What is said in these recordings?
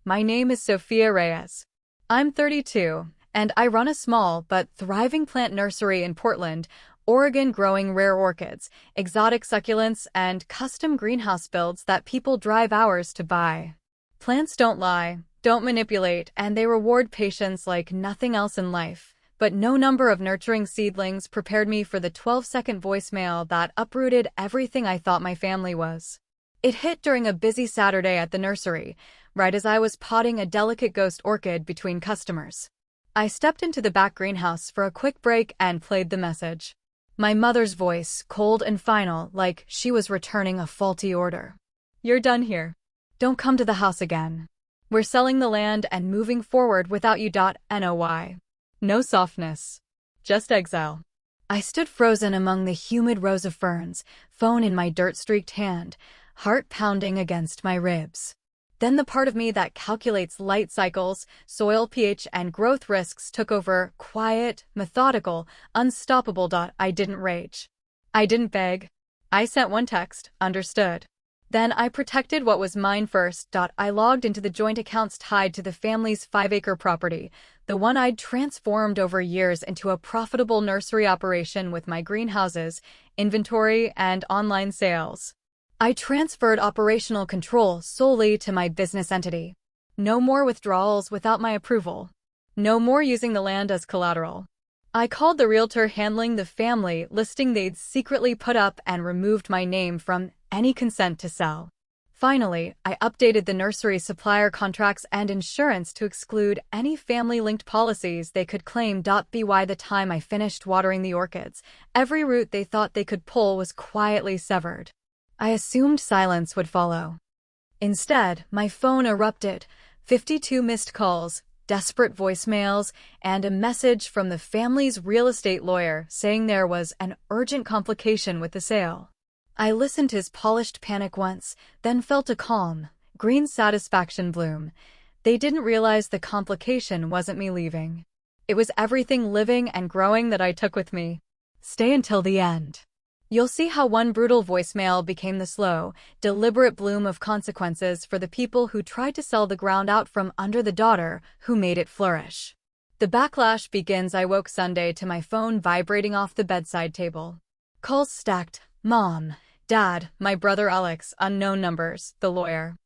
My name is Sophia Reyes. I'm 32, and I run a small but thriving plant nursery in Portland, Oregon, growing rare orchids, exotic succulents, and custom greenhouse builds that people drive hours to buy. Plants don't lie, don't manipulate, and they reward patience like nothing else in life. But no number of nurturing seedlings prepared me for the 12-second voicemail that uprooted everything I thought my family was. It hit during a busy Saturday at the nursery, right as I was potting a delicate ghost orchid between customers. I stepped into the back greenhouse for a quick break and played the message. My mother's voice, cold and final, like she was returning a faulty order. "You're done here. Don't come to the house again. We're selling the land and moving forward without you. NOY. No softness. Just exile." I stood frozen among the humid rows of ferns, phone in my dirt-streaked hand, heart pounding against my ribs. Then the part of me that calculates light cycles, soil pH, and growth risks took over, quiet, methodical, unstoppable. I didn't rage. I didn't beg. I sent one text, understood. Then I protected what was mine first. I logged into the joint accounts tied to the family's 5-acre property, the one I'd transformed over years into a profitable nursery operation with my greenhouses, inventory, and online sales. I transferred operational control solely to my business entity. No more withdrawals without my approval. No more using the land as collateral. I called the realtor handling the family listing they'd secretly put up and removed my name from any consent to sell. Finally, I updated the nursery supplier contracts and insurance to exclude any family-linked policies they could claim. By the time I finished watering the orchids, every root they thought they could pull was quietly severed. I assumed silence would follow. Instead, my phone erupted, 52 missed calls, desperate voicemails, and a message from the family's real estate lawyer saying there was an urgent complication with the sale. I listened to his polished panic once, then felt a calm, green satisfaction bloom. They didn't realize the complication wasn't me leaving. It was everything living and growing that I took with me. Stay until the end. You'll see how one brutal voicemail became the slow, deliberate bloom of consequences for the people who tried to sell the ground out from under the daughter who made it flourish. The backlash begins. I woke Sunday to my phone vibrating off the bedside table. Calls stacked. Mom, Dad, my brother Alex, unknown numbers, the lawyer.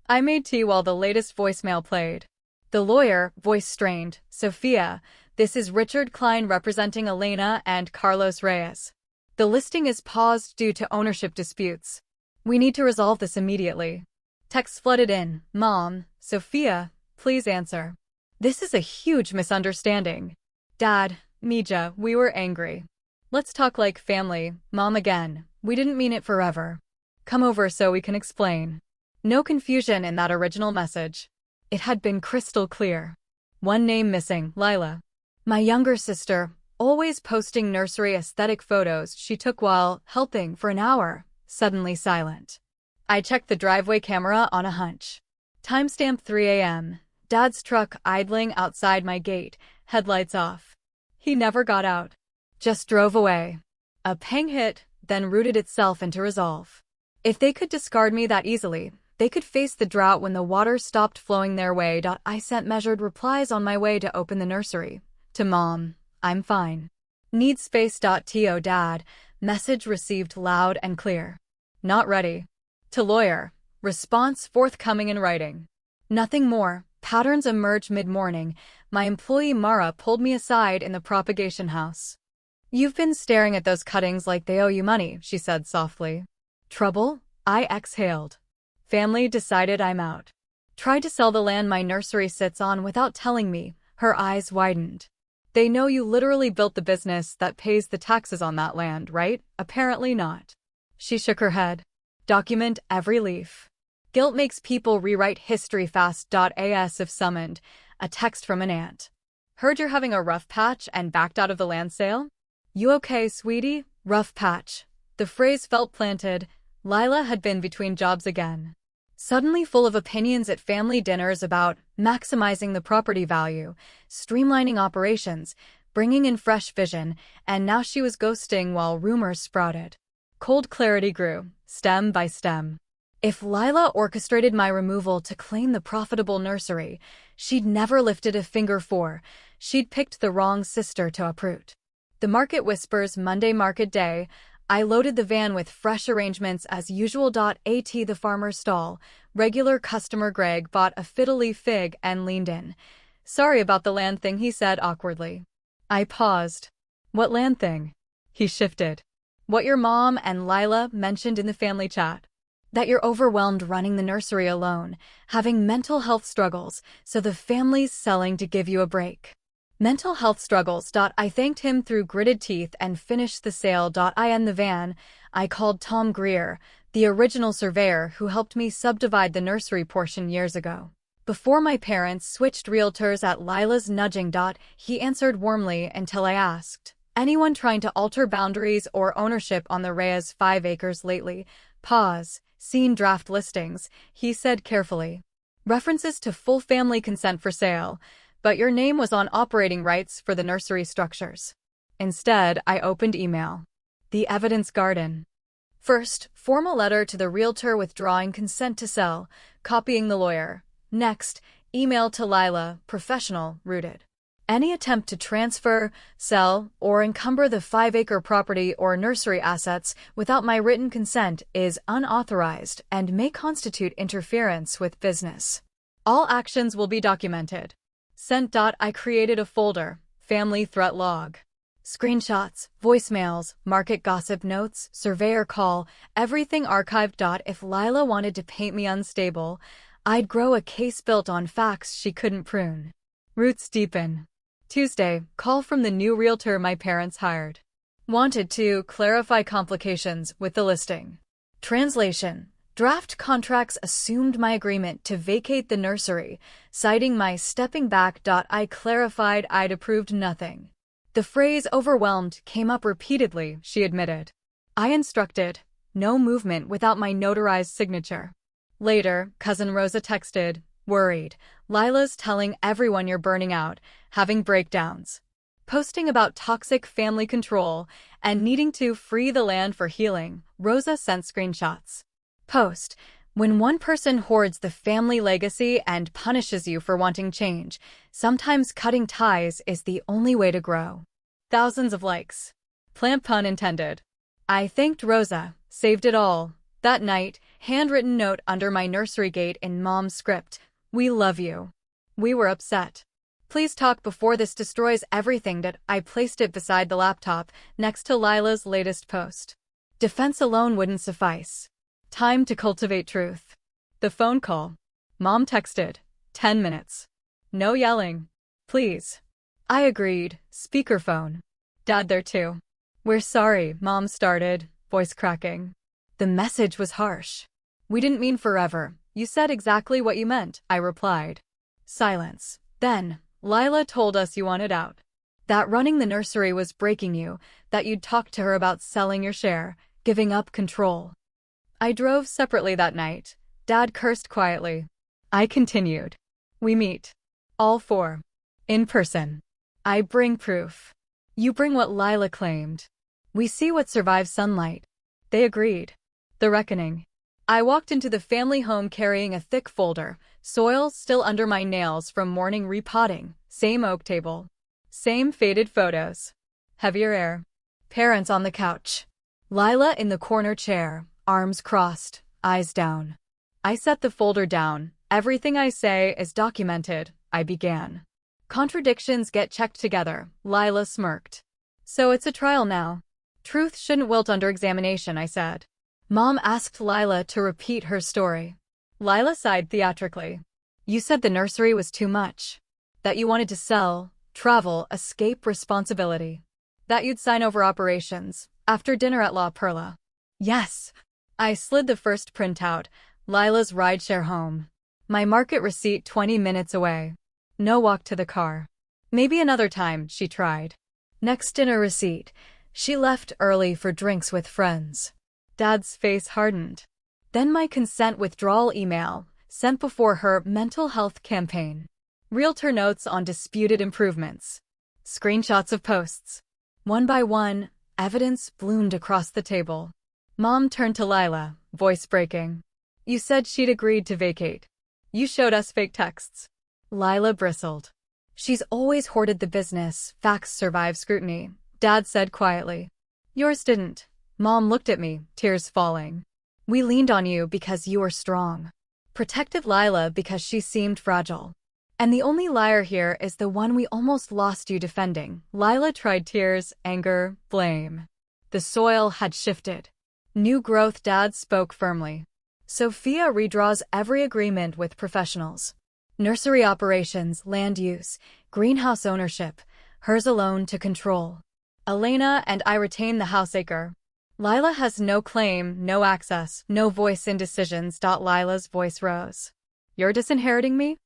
I made tea while the latest voicemail played. The lawyer, voice strained. "Sophia, this is Richard Klein representing Elena and Carlos Reyes. The listing is paused due to ownership disputes. We need to resolve this immediately." Texts flooded in. "Mom, Sophia, please answer. This is a huge misunderstanding. Dad, Mija, we were angry. Let's talk like family. Mom again. We didn't mean it forever. Come over so we can explain." No confusion in that original message. It had been crystal clear. One name missing, Lila. My younger sister, always posting nursery aesthetic photos she took while helping for an hour, suddenly silent. I checked the driveway camera on a hunch. Timestamp 3 a.m. Dad's truck idling outside my gate, headlights off. He never got out. Just drove away. A pang hit, then rooted itself into resolve. If they could discard me that easily, they could face the drought when the water stopped flowing their way. I sent measured replies on my way to open the nursery. To Mom, "I'm fine. Need space. To Dad, message received loud and clear. Not ready. To lawyer, response forthcoming in writing." Nothing more. Patterns emerged mid-morning. My employee Mara pulled me aside in the propagation house. "You've been staring at those cuttings like they owe you money," she said softly. Trouble? I exhaled. Family decided I'm out. Tried to sell the land my nursery sits on without telling me. Her eyes widened. "They know you literally built the business that pays the taxes on that land, right?" "Apparently not." She shook her head. "Document every leaf. Guilt makes people rewrite history fast. As if summoned, a text from an aunt. "Heard you're having a rough patch and backed out of the land sale? You okay, sweetie?" Rough patch. The phrase felt planted. Lila had been between jobs again. Suddenly full of opinions at family dinners about maximizing the property value, streamlining operations, bringing in fresh vision, and now she was ghosting while rumors sprouted. Cold clarity grew, stem by stem. If Lila orchestrated my removal to claim the profitable nursery, she'd never lifted a finger for. She'd picked the wrong sister to uproot. The market whispers Monday market day. I loaded the van with fresh arrangements as usual. At the farmer's stall, regular customer Greg bought a fiddly fig and leaned in. Sorry about the land thing, he said awkwardly. I paused. What land thing? He shifted. What your mom and Lila mentioned in the family chat. That you're overwhelmed running the nursery alone, having mental health struggles, so the family's selling to give you a break. Mental health struggles. I thanked him through gritted teeth and finished the sale. In the van, I called Tom Greer, the original surveyor who helped me subdivide the nursery portion years ago. Before my parents switched realtors at Lila's nudging. He answered warmly until I asked, anyone trying to alter boundaries or ownership on the Reyes 5 acres lately? Pause. Seen draft listings, he said carefully. References to full family consent for sale, but your name was on operating rights for the nursery structures. Instead, I opened email. The evidence garden. First, formal letter to the realtor withdrawing consent to sell, copying the lawyer. Next, email to Lila, professional, rooted. Any attempt to transfer, sell, or encumber the 5-acre property or nursery assets without my written consent is unauthorized and may constitute interference with business. All actions will be documented. Sent. I created a folder, family threat log. Screenshots, voicemails, market gossip notes, surveyor call, everything archived. If Lila wanted to paint me unstable, I'd grow a case built on facts she couldn't prune. Roots deepen. Tuesday, call from the new realtor my parents hired. Wanted to clarify complications with the listing. Translation. Draft contracts assumed my agreement to vacate the nursery, citing my stepping back. I clarified I'd approved nothing. The phrase overwhelmed came up repeatedly, she admitted. I instructed, no movement without my notarized signature. Later, cousin Rosa texted, worried. Lila's telling everyone you're burning out, having breakdowns, posting about toxic family control, and needing to free the land for healing. Rosa sent screenshots. Post. When one person hoards the family legacy and punishes you for wanting change, sometimes cutting ties is the only way to grow. Thousands of likes. Plant pun intended. I thanked Rosa, saved it all. That night, handwritten note under my nursery gate in Mom's script. We love you. We were upset. Please talk before this destroys everything. I placed it beside the laptop, next to Lila's latest post. Defense alone wouldn't suffice. Time to cultivate truth. The phone call. Mom texted. 10 minutes. No yelling. Please. I agreed. Speakerphone. Dad there too. We're sorry, Mom started, voice cracking. The message was harsh. We didn't mean forever. You said exactly what you meant, I replied. Silence. Then, Lila told us you wanted out. That running the nursery was breaking you, that you'd talked to her about selling your share, giving up control. I drove separately that night. Dad cursed quietly. I continued. We meet. All four. In person. I bring proof. You bring what Lila claimed. We see what survives sunlight. They agreed. The reckoning. I walked into the family home carrying a thick folder, soil still under my nails from morning repotting, same oak table. Same faded photos. Heavier air. Parents on the couch. Lila in the corner chair, arms crossed, eyes down. I set the folder down. Everything I say is documented, I began. Contradictions get checked together, Lila smirked. So it's a trial now. Truth shouldn't wilt under examination, I said. Mom asked Lila to repeat her story. Lila sighed theatrically. You said the nursery was too much. That you wanted to sell, travel, escape responsibility. That you'd sign over operations, after dinner at La Perla. Yes. I slid the first printout, Lila's rideshare home. My market receipt 20 minutes away. No walk to the car. Maybe another time, she tried. Next dinner receipt. She left early for drinks with friends. Dad's face hardened. Then my consent withdrawal email, sent before her mental health campaign. Realtor notes on disputed improvements. Screenshots of posts. One by one, evidence bloomed across the table. Mom turned to Lila, voice breaking. You said she'd agreed to vacate. You showed us fake texts. Lila bristled. She's always hoarded the business. Facts survive scrutiny, Dad said quietly. Yours didn't. Mom looked at me, tears falling. We leaned on you because you were strong. Protected Lila because she seemed fragile. And the only liar here is the one we almost lost you defending. Lila tried tears, anger, blame. The soil had shifted. New growth, Dad spoke firmly. Sophia redraws every agreement with professionals. Nursery operations, land use, greenhouse ownership, hers alone to control. Elena and I retain the house acre. Lila has no claim, no access, no voice in decisions. Lila's voice rose. You're disinheriting me?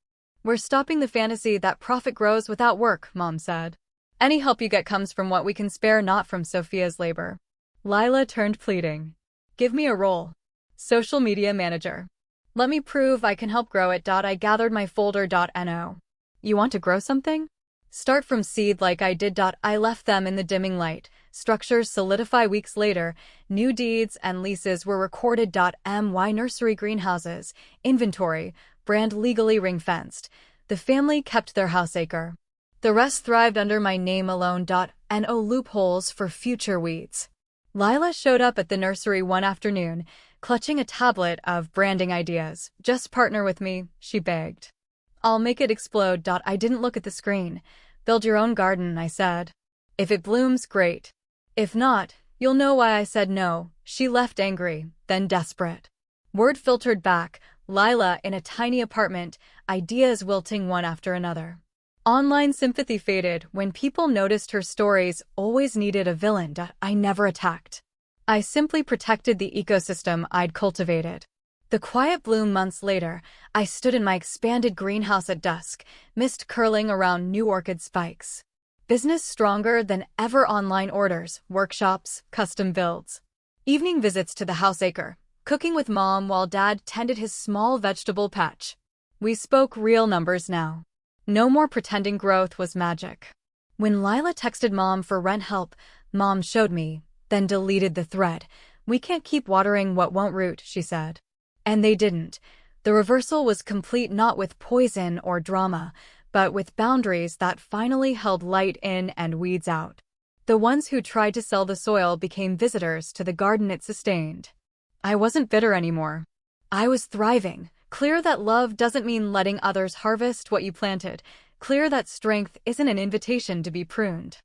We're stopping the fantasy that profit grows without work, Mom said. Any help you get comes from what we can spare, not from Sophia's labor. Lila turned pleading. Give me a role. Social media manager. Let me prove I can help grow it. I gathered my folder. No. You want to grow something? Start from seed like I did. I left them in the dimming light. Structures solidify weeks later. New deeds and leases were recorded. My nursery greenhouses. Inventory. Brand legally ring-fenced. The family kept their house acre. The rest thrived under my name alone. No loopholes for future weeds. Lila showed up at the nursery one afternoon, clutching a tablet of branding ideas. Just partner with me, she begged. I'll make it explode. I didn't look at the screen. Build your own garden, I said. If it blooms, great. If not, you'll know why I said no. She left angry, then desperate. Word filtered back, Lila in a tiny apartment, ideas wilting one after another. Online sympathy faded when people noticed her stories always needed a villain. I never attacked. I simply protected the ecosystem I'd cultivated. The quiet bloom months later, I stood in my expanded greenhouse at dusk, mist curling around new orchid spikes. Business stronger than ever, online orders, workshops, custom builds. Evening visits to the house acre, cooking with Mom while Dad tended his small vegetable patch. We spoke real numbers now. No more pretending growth was magic. When Lila texted Mom for rent help, Mom showed me, then deleted the thread. We can't keep watering what won't root, she said. And they didn't. The reversal was complete, not with poison or drama, but with boundaries that finally held light in and weeds out. The ones who tried to sell the soil became visitors to the garden it sustained. I wasn't bitter anymore. I was thriving, clear that love doesn't mean letting others harvest what you planted, clear that strength isn't an invitation to be pruned.